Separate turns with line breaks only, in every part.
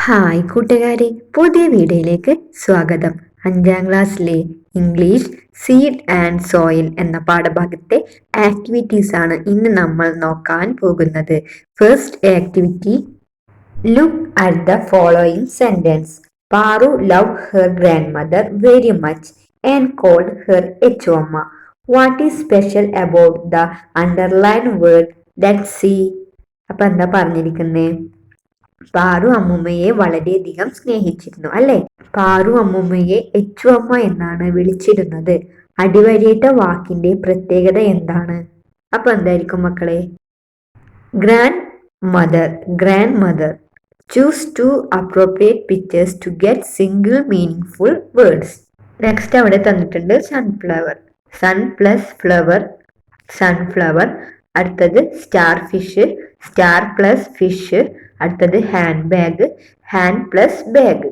Hi കൂട്ടുകാരെ, പുതിയ വീഡിയോയിലേക്ക് സ്വാഗതം. 5ാം ക്ലാസ്സിലെ ഇംഗ്ലീഷ് സീഡ് ആൻഡ് സോയിൽ എന്ന പാഠഭാഗത്തെ ആക്ടിവിറ്റീസ് ആണ് ഇന്ന് നമ്മൾ നോക്കാൻ പോകുന്നത്. First activity, look at the following sentence. Paru love her grandmother very much and called her എച്ചുഅമ്മ. What is special about the underline word let's see. അപ്പൊ എന്താ പറഞ്ഞിരിക്കുന്നേ? പാറു അമ്മുമ്മയെ വളരെയധികം സ്നേഹിച്ചിരുന്നു അല്ലെ. പാറു അമ്മുമ്മയെ എച്ചുഅമ്മ എന്നാണ് വിളിച്ചിരുന്നത്. അടിവരയിട്ട വാക്കിന്റെ പ്രത്യേകത എന്താണ്? അപ്പൊ എന്തായിരിക്കും മക്കളെ? Grand mother, grand mother. Choose to appropriate pictures to get single meaningful words. Next അവിടെ തന്നിട്ടുണ്ട് sunflower. Sun plus flower, sunflower. അടുത്തത് star fish, star plus fish. അടുത്തത് hand bag, hand plus bag.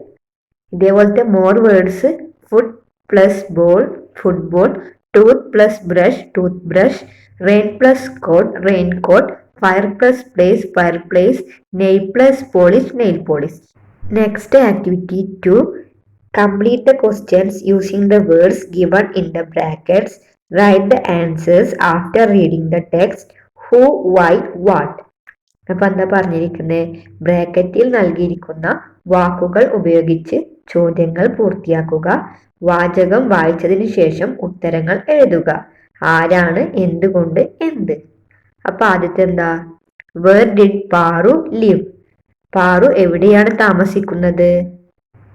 ഇതേപോലത്തെ more words: foot plus ball, football. Tooth plus brush, tooth brush. Rain plus coat, rain coat. Fire plus place, fire place. Nail plus polish, nail polish. Next activity 2. Complete the questions using the words given in the brackets. Write the answers after reading the text. Who, why, what. അപ്പൊ എന്താ പറഞ്ഞിരിക്കുന്നത്? ബ്രാക്കറ്റിൽ നൽകിയിരിക്കുന്ന വാക്കുകൾ ഉപയോഗിച്ച് ചോദ്യങ്ങൾ പൂർത്തിയാക്കുക. വാചകം വായിച്ചതിന് ശേഷം ഉത്തരങ്ങൾ എഴുതുക. ആരാണ്, എന്തുകൊണ്ട്, എന്ത്. അപ്പൊ ആദ്യത്തെ എന്താ? Where did Paru live? Paru എവിടെയാണ് താമസിക്കുന്നത്?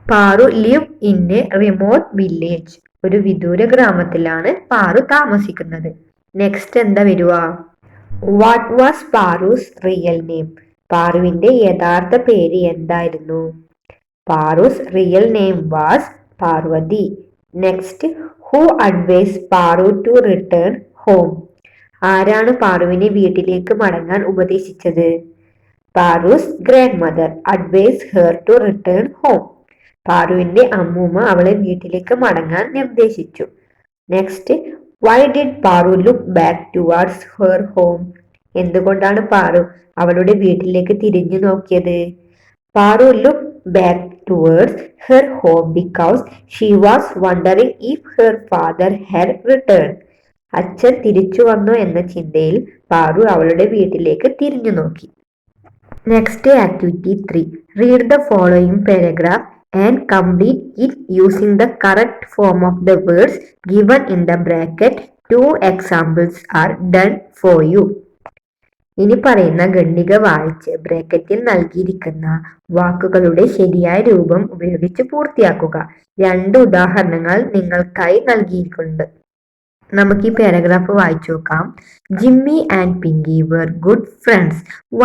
Paru live in a remote village. ഒരു വിദൂര ഗ്രാമത്തിലാണ് പാറു താമസിക്കുന്നത്. നെക്സ്റ്റ് എന്താ വരുക? What was Paru's real name? പാറുവിന്റെ യഥാർത്ഥ പേര് എന്തായിരുന്നു? Paru's real name was Parvathi. Next, who advise Paru to return home? ആരാണ് പാറുവിനെ വീട്ടിലേക്ക് മടങ്ങാൻ ഉപദേശിച്ചത്? Paru's grand mother advise her to return home. പാറുവിന്റെ അമ്മൂമ്മ അവളെ വീട്ടിലേക്ക് മടങ്ങാൻ നിർദ്ദേശിച്ചു. Next, why did Paru look back towards her home? എന്തുകൊണ്ടാണ് പാറു അവളുടെ വീട്ടിലേക്ക് തിരിഞ്ഞു നോക്കിയത്? Paru look back towards her home because she was wandering if her father had return. അച്ഛൻ തിരിച്ചു വന്നോ എന്ന ചിന്തയിൽ പാറു അവളുടെ വീട്ടിലേക്ക് തിരിഞ്ഞു നോക്കി. Next activity 3. Read the following paragraph and complete it using the correct form of the words given in the bracket. 2 examples are done for you. ഇനി പറയുന്ന ഖണ്ഡിക വായിച്ച് ബ്രാക്കറ്റിൽ നൽകിയിരിക്കുന്ന വാക്കുകളുടെ ശരിയായ രൂപം ഉപയോഗിച്ച് പൂർത്തിയാക്കുക. 2 ഉദാഹരണങ്ങൾ നിങ്ങൾക്കായി നൽകിയിട്ടുണ്ട്. നമുക്ക് ഈ പാരഗ്രാഫ് വായിച്ചു നോക്കാം. Jimmy and Pinky were good friends.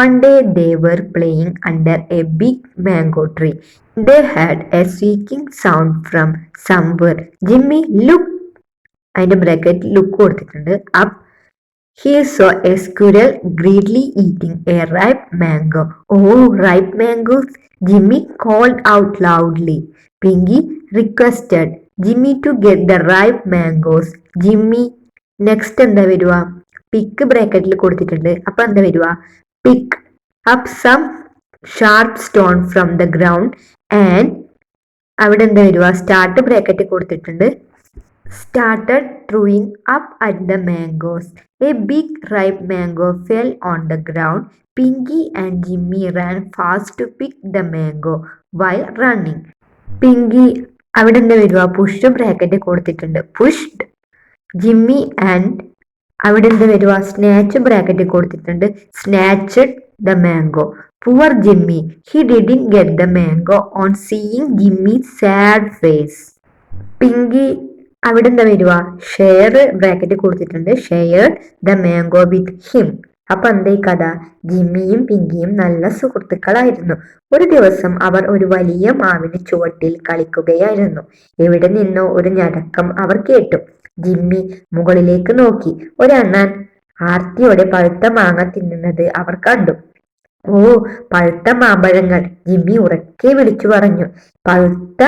One day they were playing under a big mango tree. They had a squeaking sound from somewhere. Jimmy looked, അതിന്റെ ബ്രാക്കറ്റ് ലുക്ക് കൊടുത്തിട്ടുണ്ട്, up. He saw a squirrel greedily eating a ripe mango. Oh, ripe mangoes! Jimmy called out loudly. Pinky requested Jimmy to get the ripe mangoes. Jimmy. Next എന്താ വരുക? Pick ബ്രാക്കറ്റിൽ കൊടുത്തിട്ടുണ്ട്. അപ്പൊ എന്താ വരുക? Pick up some sharp stone from the ground and അവിടെ എന്താ വരുക? സ്റ്റാർട്ട് ബ്രാക്കറ്റ് കൊടുത്തിട്ടുണ്ട്. Started throwing up at the mangoes. A big ripe mango fell on the ground. Pinky and Jimmy ran fast to pick the mango. While running, Pinky അവിടെ എന്താ വരിക? Push bracket കൊടുത്തിട്ടുണ്ട്. Pushed. Jimmy and അവിടെ എന്താ വരിക? Snatch bracket കൊടുത്തിട്ടുണ്ട്. Snatched the mango. Poor Jimmy. He didn't get the mango on seeing Jimmy's sad face. Pinky അവിടെ എന്താ വരുക? ഷെയർ ബ്രാക്കറ്റ് കൊടുത്തിട്ടുണ്ട്. Shared the mango with him. അപ്പൊ എന്താ കഥ? ജിമ്മിയും പിങ്കിയും നല്ല സുഹൃത്തുക്കളായിരുന്നു. ഒരു ദിവസം അവർ ഒരു വലിയ മാവിന് ചുവട്ടിൽ കളിക്കുകയായിരുന്നു. എവിടെ നിന്നോ ഒരു ഞരക്കം അവർ കേട്ടു. ജിമ്മി മുകളിലേക്ക് നോക്കി. ഒരണ്ണൻ ആർത്തിയോടെ പഴുത്ത മാങ്ങ തിന്നുന്നത് അവർ കണ്ടു. ഓ, പഴുത്ത മാമ്പഴങ്ങൾ! ജിമ്മി ഉറക്കെ വിളിച്ചു പറഞ്ഞു. പഴുത്ത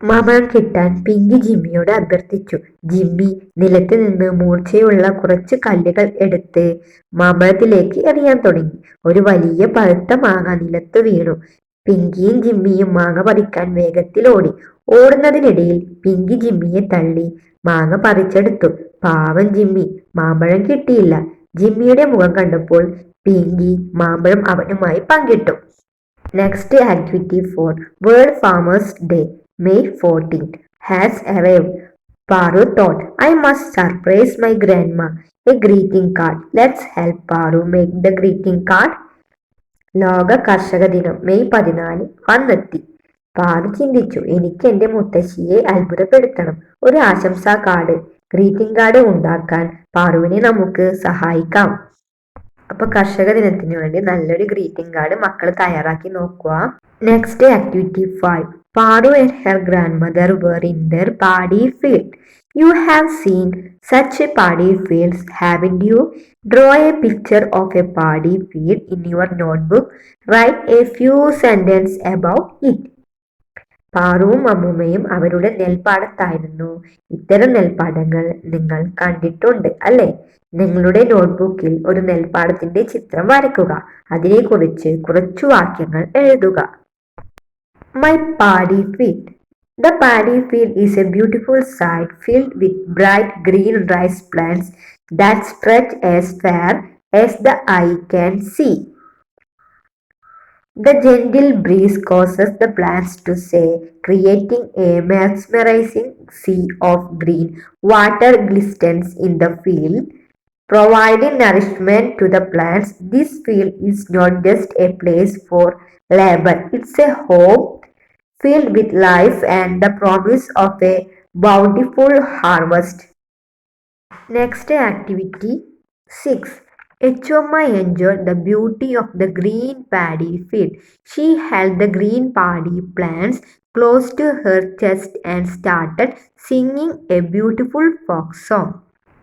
മാമ്പഴം കിട്ടാൻ പിങ്കി ജിമ്മിയോട് അഭ്യർത്ഥിച്ചു. ജിമ്മി നിലത്ത് നിന്ന് മൂർച്ചയുള്ള കുറച്ച് കല്ലുകൾ എടുത്ത് മാമ്പഴത്തിലേക്ക് എറിയാൻ തുടങ്ങി. ഒരു വലിയ പഴുത്ത മാങ്ങ നിലത്ത് വീണു. പിങ്കിയും ജിമ്മിയും മാങ്ങ പറിക്കാൻ വേഗത്തിൽ ഓടി. ഓടുന്നതിനിടയിൽ പിങ്കി ജിമ്മിയെ തള്ളി മാങ്ങ പറിച്ചെടുത്തു. പാവം ജിമ്മി, മാമ്പഴം കിട്ടിയില്ല. ജിമ്മിയുടെ മുഖം കണ്ടപ്പോൾ പിങ്കി മാമ്പഴം അവനുമായി പങ്കിട്ടു. Next activity 4 world farmers day May 14th has arrived. Paru thought, I must surprise my grandma. A greeting card. Let's help Paru make the greeting card. ലോക കർഷക ദിനം മെയ് 14 വന്നെത്തി. പാറു ചിന്തിച്ചു, എനിക്ക് എന്റെ മുത്തശ്ശിയെ അത്ഭുതപ്പെടുത്തണം. ഒരു ആശംസാ കാർഡ്, ഗ്രീറ്റിംഗ് കാർഡ് ഉണ്ടാക്കാൻ പാറുവിനെ നമുക്ക് സഹായിക്കാം. അപ്പൊ കർഷക ദിനത്തിന് വേണ്ടി നല്ലൊരു ഗ്രീറ്റിംഗ് കാർഡ് മക്കൾ തയ്യാറാക്കി നോക്കുക. Next activity 5 Paru and her grandmother were in their paddy field. You have seen such a paddy fields, haven't you? Draw a picture of a paddy field in your notebook. Write a few sentences about it. പാറുവും അമ്മൂമ്മയും അവരുടെ നെൽപ്പാടത്തായിരുന്നു. ഇത്തരം നെൽപ്പാടങ്ങൾ നിങ്ങൾ കണ്ടിട്ടുണ്ട് അല്ലേ? നിങ്ങളുടെ നോട്ട്ബുക്കിൽ ഒരു നെൽപ്പാടത്തിന്റെ ചിത്രം വരയ്ക്കുക. അതിനെക്കുറിച്ച് കുറച്ചു വാക്യങ്ങൾ എഴുതുക. My paddy field. The paddy field is a beautiful sight filled with bright green rice plants that stretch as far as the eye can see. The gentle breeze causes the plants to sway, creating a mesmerizing sea of green. Water glistens in the field, providing nourishment to the plants. This field is not just a place for labor, it's a home filled with life and the promise of a bountiful harvest. Next activity 6 Echoma enjoyed the beauty of the green paddy field. She held the green paddy plants close to her chest and started singing a beautiful folk song.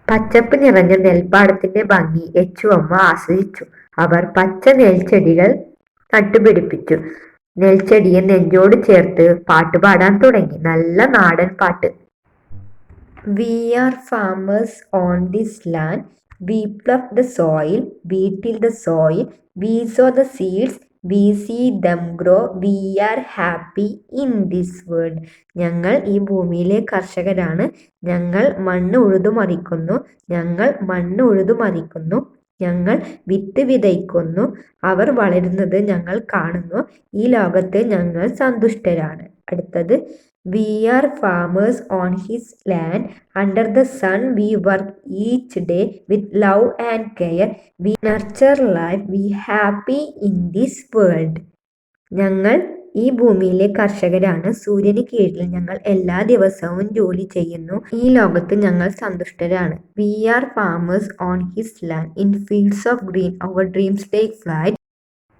പച്ചപ്പ് നിറഞ്ഞ നെൽപ്പാടത്തിന്റെ ഭംഗി എച്ചുവമ്മ ആസ്വദിച്ചു. അവർ പച്ച നെൽച്ചെടികൾ നട്ടുപിടിപ്പിച്ചു. നെൽച്ചെടിയെ നെഞ്ചോട് ചേർത്ത് പാട്ടുപാടാൻ തുടങ്ങി. നല്ല നാടൻ പാട്ട്. We are farmers on this land. We plough the soil, we till the soil, we sow the seeds, we see them grow. We are happy in this world. ഞങ്ങൾ ഈ ഭൂമിയിലെ കർഷകരാണ്. ഞങ്ങൾ മണ്ണ് ഉഴുതുമറിക്കുന്നു. ഞങ്ങൾ വിത്ത് വിതയ്ക്കുന്നു. അവർ വളരുന്നത് ഞങ്ങൾ കാണുന്നു. ഈ ലോകത്ത് ഞങ്ങൾ സന്തുഷ്ടരാണ്. അടുത്തത് We are farmers on his land. Under the sun we work each day with love and care. We nurture life. We happy in this world. ഞങ്ങൾ ഈ ഭൂമിയിലെ കർഷകരാണ്. സൂര്യന് കീഴിൽ ഞങ്ങൾ എല്ലാ ദിവസവും ജോലി ചെയ്യുന്നു. ഈ ലോകത്ത് ഞങ്ങൾ സന്തുഷ്ടരാണ്. We are farmers on his land. In fields of green our dreams take flight.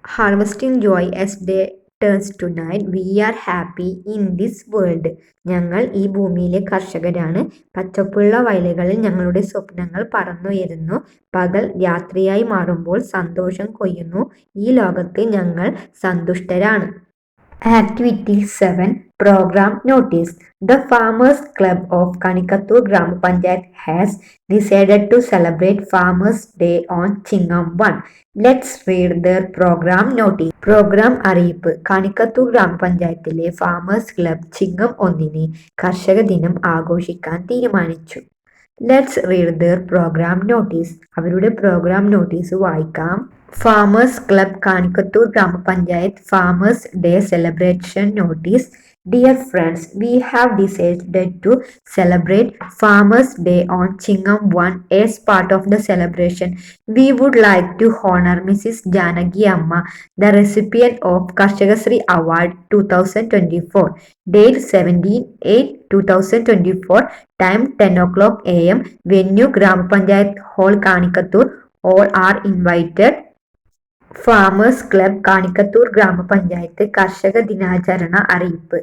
Harvesting joy as day turns to night. We are happy in this world. ഞങ്ങൾ ഈ ഭൂമിയിലെ കർഷകരാണ്. പച്ചപ്പുള്ള വയലുകളിൽ ഞങ്ങളുടെ സ്വപ്നങ്ങൾ പറന്നുയരുന്നു. പകൽ രാത്രിയായി മാറുമ്പോൾ സന്തോഷം കൊയ്യുന്നു. ഈ ലോകത്ത് ഞങ്ങൾ സന്തുഷ്ടരാണ്. Activity 7 Program Notice. The Farmers Club of Kanikattur Gram Panchayat has decided to celebrate Farmers Day on Chingam 1. Let's read their program notice. Programme അറിയിപ്പ്. കാണിക്കത്തൂർ ഗ്രാമപഞ്ചായത്തിലെ ഫാമേഴ്സ് ക്ലബ് ചിങ്ങം 1 കർഷക ദിനം ആഘോഷിക്കാൻ തീരുമാനിച്ചു. Let's read their program notice. അവരുടെ programme notice വായിക്കാം. Farmers Club Kanikattur Grama Panchayat Farmers Day Celebration Notice. Dear friends, we have decided to celebrate Farmers Day on Chingam 1. As part of the celebration, we would like to honor Mrs. Janaki Amma, the recipient of Karshakasri Award 2024. Date 17/8/2024. Time 10 o'clock a.m. Venue Grama Panchayat Hall Kanikattur. All are invited. Farmers club Kanikattur gramapanchayat കർഷക ദിനാചരണ അറിയിപ്പ്.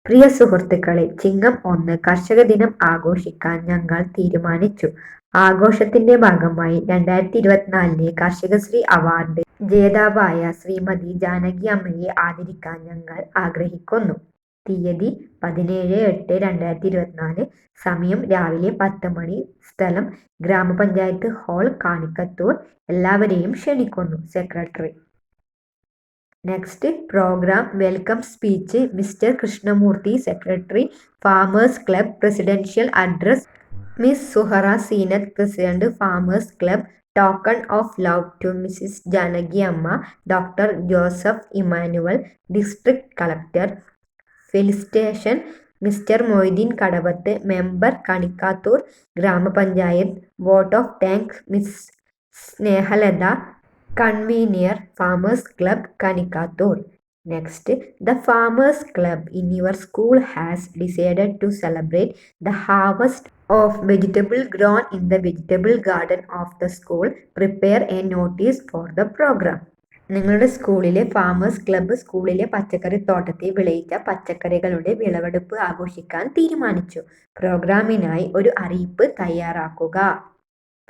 പ്രിയ സുഹൃത്തുക്കളെ, ചിങ്ങം 1 കർഷക ദിനം ആഘോഷിക്കാൻ ഞങ്ങൾ തീരുമാനിച്ചു. ആഘോഷത്തിന്റെ ഭാഗമായി 2024 കർഷകശ്രീ അവാർഡ് ജേതാവായ ശ്രീമതി ജാനകി അമ്മയെ ആദരിക്കാൻ ഞങ്ങൾ ആഗ്രഹിക്കുന്നു. തീയതി 17/8/2024. സമയം രാവിലെ 10 മണി. സ്ഥലം ഗ്രാമപഞ്ചായത്ത് ഹാൾ കാണിക്കത്തൂർ. എല്ലാവരെയും ക്ഷണിക്കുന്നു. Secretary. Next programme welcome speech Mr Krishnamoorthy secretary farmers club presidential address miss Suhara Zeenath president farmers club token of love to Mrs Janaki Amma doctor Joseph Emmanuel district collector felicitation Mr Moideen Kadavath member Kanikattur gramapanchayat vote of thanks miss Snehalatha convener farmers club Kanikattur. Next, the farmers club in your school has decided to celebrate the harvest of vegetable grown in the vegetable garden of the school. Prepare a notice for the program. നിങ്ങളുടെ സ്കൂളിലെ farmers club സ്കൂളിലെ പച്ചക്കറി തോട്ടത്തിൽ വിളയിച്ച പച്ചക്കറികളുടെ വിളവെടുപ്പ് ആഘോഷിക്കാൻ തീരുമാനിച്ചു. പ്രോഗ്രാമിനായി ഒരു അറിയിപ്പ് തയ്യാറാക്കുക.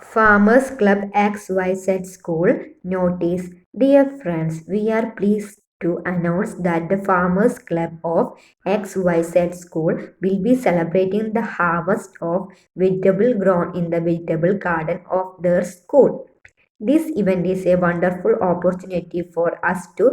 Farmers Club XYZ School Notice. Dear friends, we are pleased to announce that the Farmers Club of XYZ School will be celebrating the harvest of vegetable grown in the vegetable garden of their school. This event is a wonderful opportunity for us to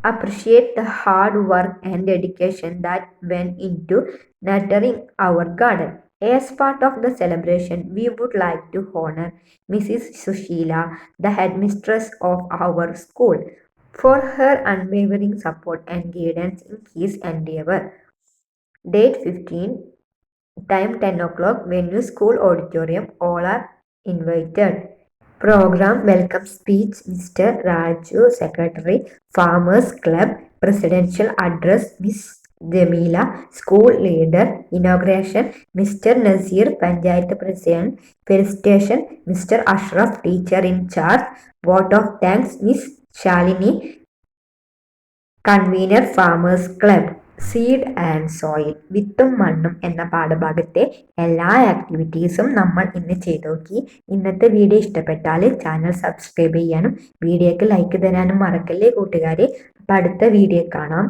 appreciate the hard work and dedication that went into nurturing our garden. As part of the celebration, we would like to honor Mrs. Sushila, the headmistress of our school, for her unwavering support and guidance in his endeavor. Date 15, time 10 o'clock, venue school auditorium, all are invited. Program welcome speech Mr. Raju, Secretary, Farmers Club, Presidential Address Miss Jamila, School Leader, Inauguration Mr. Nazir, Panchayat President, Felicitation Mr. Ashraf, Teacher in Charge, Vote of Thanks Miss Shalini, Convener Farmers Club. Seed and soil വിത്തും മണ്ണും എന്ന പാഠഭാഗത്തെ എല്ലാ ആക്ടിവിറ്റീസും നമ്മൾ ഇന്ന് ചെയ്തു നോക്കി. ഇന്നത്തെ വീഡിയോ ഇഷ്ടപ്പെട്ടാൽ ചാനൽ സബ്സ്ക്രൈബ് ചെയ്യാനും വീഡിയോക്ക് ലൈക്ക് തരാനും മറക്കല്ലേ കൂട്ടുകാരെ. അപ്പം അടുത്ത വീഡിയോ കാണാം.